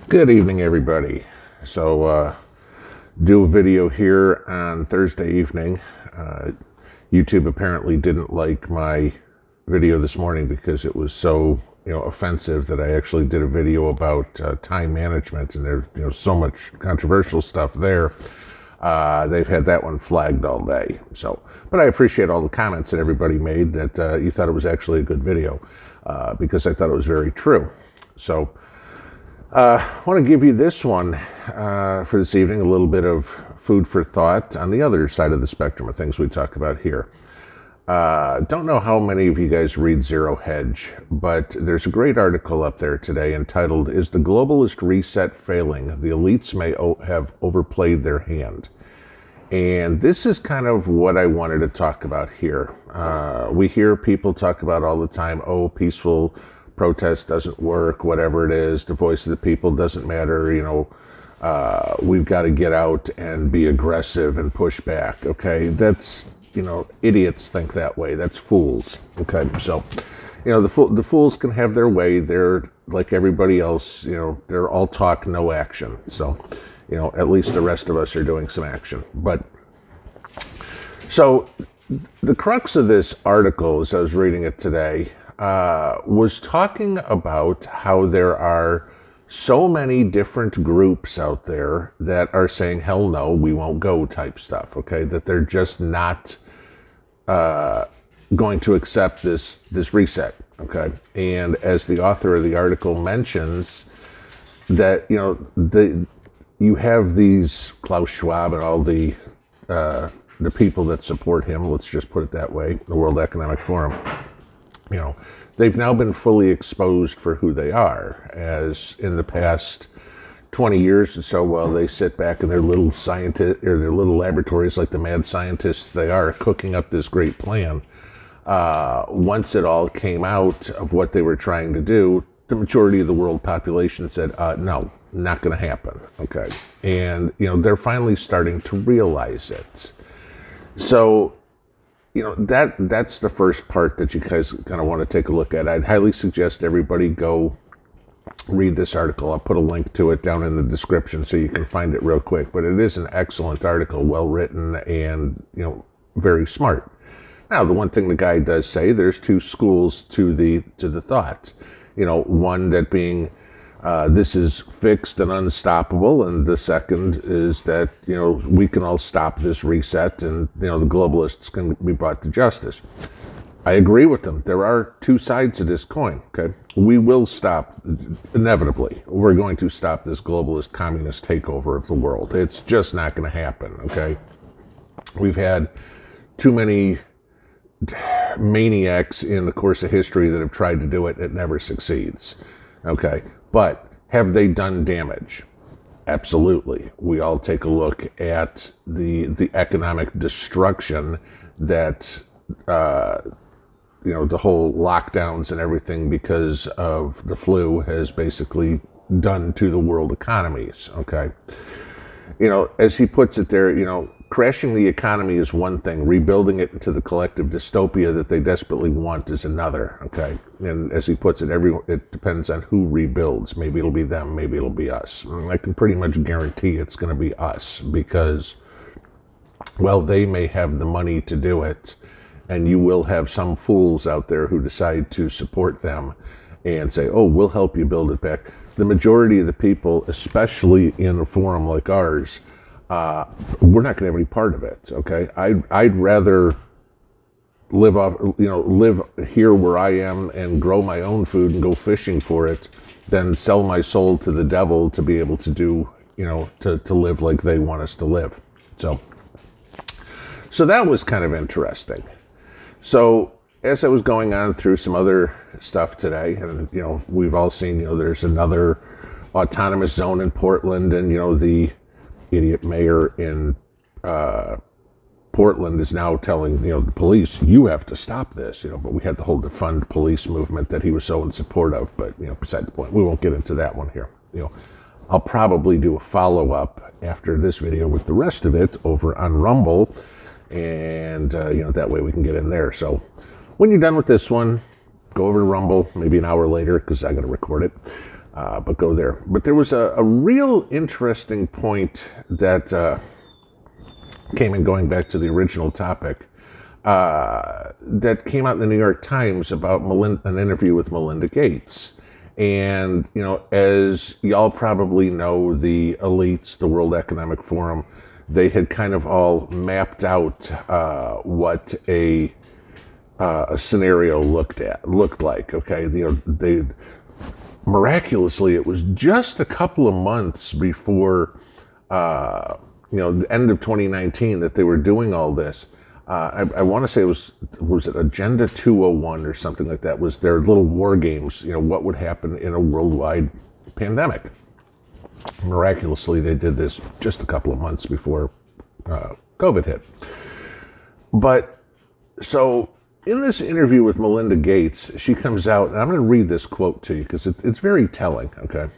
Good evening, everybody. So, do a video here on Thursday evening. YouTube apparently didn't like my video this morning because it was so, offensive that I actually did a video about time management, and there's, so much controversial stuff there. They've had that one flagged all day. So, but I appreciate all the comments that everybody made that you thought it was actually a good video because I thought it was very true. So, I want to give you this one for this evening, a little bit of food for thought on the other side of the spectrum of things we talk about here. Don't know how many of you guys read Zero Hedge, but there's a great article up there today entitled, "Is the Globalist Reset Failing? The Elites May Have Overplayed Their Hand." And this is kind of what I wanted to talk about here. We hear people talk about all the time, peaceful protest doesn't work, whatever it is, the voice of the people doesn't matter, we've got to get out and be aggressive and push back, okay? That's, idiots think that way. That's fools, okay? So, the fools can have their way. They're like everybody else, they're all talk, no action. So, at least the rest of us are doing some action. But, so, the crux of this article, as I was reading it today, was talking about how there are so many different groups out there that are saying, hell no, we won't go type stuff, okay? That they're just not going to accept this reset, okay? And as the author of the article mentions, that, you have these Klaus Schwab and all the people that support him, let's just put it that way, the World Economic Forum, they've now been fully exposed for who they are, as in the past 20 years or so, while they sit back in their little their little laboratories like the mad scientists they are, cooking up this great plan. Once it all came out of what they were trying to do, the majority of the world population said, no, not going to happen, okay? And, they're finally starting to realize it. So, that's the first part that you guys kind of want to take a look at. I'd highly suggest everybody go read this article. I'll put a link to it down in the description so you can find it real quick. But it is an excellent article, well written and, very smart. Now, the one thing the guy does say, there's two schools to the thought. One that being this is fixed and unstoppable, and the second is that we can all stop this reset, and the globalists can be brought to justice. I agree with them. There are two sides to this coin. Okay, we will stop inevitably. We're going to stop this globalist communist takeover of the world. It's just not going to happen. Okay, we've had too many maniacs in the course of history that have tried to do it. It never succeeds. Okay. But have they done damage? Absolutely. We all take a look at the economic destruction that, the whole lockdowns and everything because of the flu has basically done to the world economies, okay? As he puts it there, crashing the economy is one thing. Rebuilding it into the collective dystopia that they desperately want is another, okay? And as he puts it, it depends on who rebuilds. Maybe it'll be them, maybe it'll be us. I can pretty much guarantee it's going to be us because, well, they may have the money to do it, and you will have some fools out there who decide to support them and say, we'll help you build it back. The majority of the people, especially in a forum like ours, we're not going to have any part of it, okay? I'd rather live here where I am and grow my own food and go fishing for it than sell my soul to the devil to be able to do, to live like they want us to live. So that was kind of interesting. So as I was going on through some other stuff today, and, we've all seen, there's another autonomous zone in Portland, and, the idiot mayor in Portland is now telling, the police, you have to stop this, but we had the whole defund police movement that he was so in support of, but, beside the point, we won't get into that one here. I'll probably do a follow-up after this video with the rest of it over on Rumble, and, that way we can get in there. So when you're done with this one, go over to Rumble, maybe an hour later, because I got to record it. but go there. But there was a real interesting point that came in, going back to the original topic, that came out in the New York Times about an interview with Melinda Gates. And, you know, as y'all probably know, the elites, the World Economic Forum, they had kind of all mapped out what a scenario looked like. Okay, they miraculously, it was just a couple of months before the end of 2019 that they were doing all this. I want to say it was it Agenda 201 or something like that, was their little war games, you know, what would happen in a worldwide pandemic. Miraculously, they did this just a couple of months before COVID hit. But so in this interview with Melinda Gates, she comes out, and I'm going to read this quote to you because it's very telling, okay?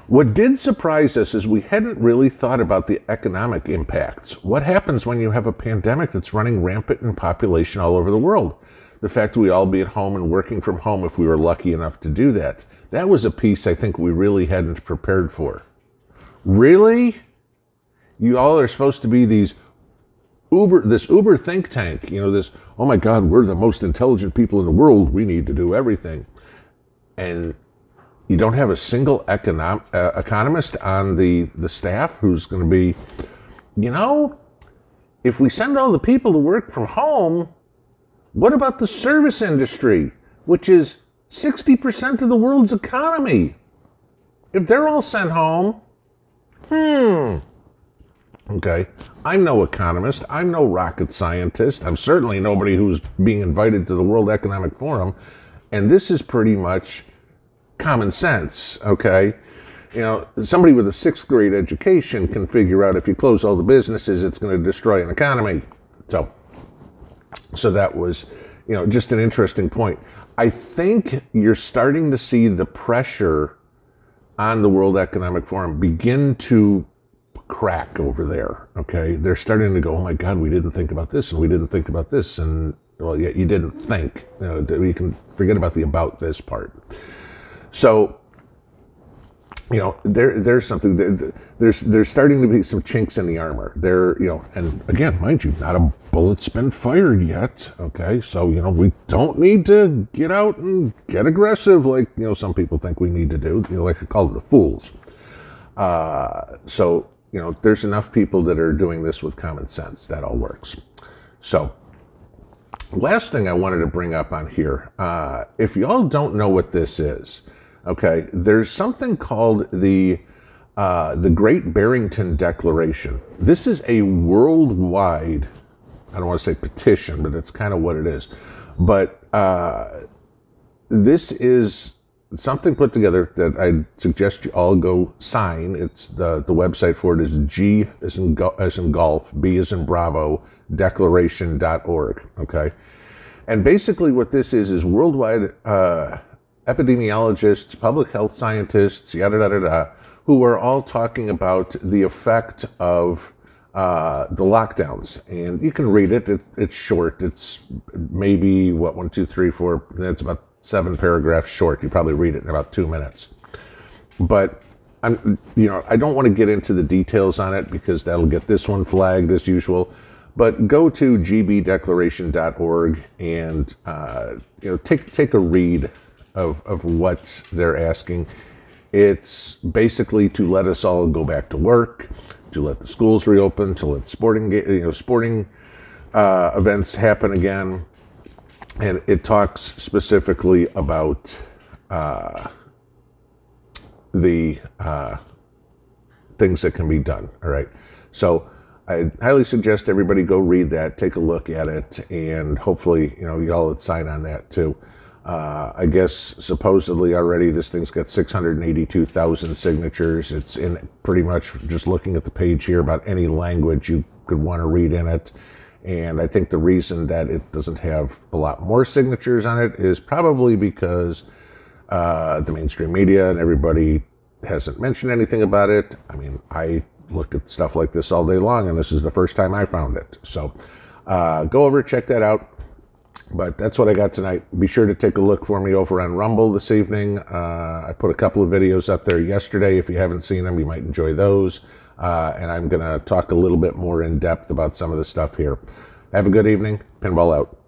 What did surprise us is we hadn't really thought about the economic impacts. What happens when you have a pandemic that's running rampant in population all over the world? The fact we all be at home and working from home if we were lucky enough to do that. That was a piece I think we really hadn't prepared for. Really? You all are supposed to be this Uber think tank, you know, this, oh my God, we're the most intelligent people in the world, we need to do everything. And you don't have a single economist on the staff who's going to be, you know, if we send all the people to work from home, what about the service industry, which is 60% of the world's economy? If they're all sent home, okay, I'm no economist, I'm no rocket scientist, I'm certainly nobody who's being invited to the World Economic Forum, and this is pretty much common sense, okay? You know, somebody with a 6th grade education can figure out if you close all the businesses, it's going to destroy an economy. So that was, you know, just an interesting point. I think you're starting to see the pressure on the World Economic Forum begin to crack over there, okay? They're starting to go, oh my God, we didn't think about this, and we didn't think about this, and, well, yeah, you didn't think. You know, you can forget about the about this part. So, you know, there's something, there's starting to be some chinks in the armor. There, you know, and again, mind you, not a bullet's been fired yet, okay? So, you know, we don't need to get out and get aggressive like, you know, some people think we need to do. You know, like I call it the fools. So, you know, there's enough people that are doing this with common sense. That all works. So, last thing I wanted to bring up on here, if y'all don't know what this is, okay, there's something called the Great Barrington Declaration. This is a worldwide, I don't want to say petition, but it's kind of what it is. But this is something put together that I suggest you all go sign. It's the website for it is G as in golf, B as in Bravo, declaration.org, okay? And basically what this is worldwide epidemiologists, public health scientists, yada, yada, yada, who are all talking about the effect of the lockdowns. And you can read it. It's short. It's maybe, 1, 2, 3, 4, it's about 7 paragraphs short. You probably read it in about 2 minutes. But I don't want to get into the details on it because that'll get this one flagged as usual. But go to gbdeclaration.org and take a read of what they're asking. It's basically to let us all go back to work, to let the schools reopen, to let sporting events happen again, and it talks specifically about the things that can be done. All right, so I highly suggest everybody go read that, take a look at it, and hopefully, y'all would sign on that too. I guess supposedly already this thing's got 682,000 signatures. It's in pretty much, just looking at the page here, about any language you could want to read in it. And I think the reason that it doesn't have a lot more signatures on it is probably because the mainstream media and everybody hasn't mentioned anything about it. I mean, I look at stuff like this all day long, and this is the first time I found it. So go over, check that out. But that's what I got tonight. Be sure to take a look for me over on Rumble this evening. I put a couple of videos up there yesterday. If you haven't seen them, you might enjoy those. And I'm going to talk a little bit more in depth about some of the stuff here. Have a good evening. Pinball out.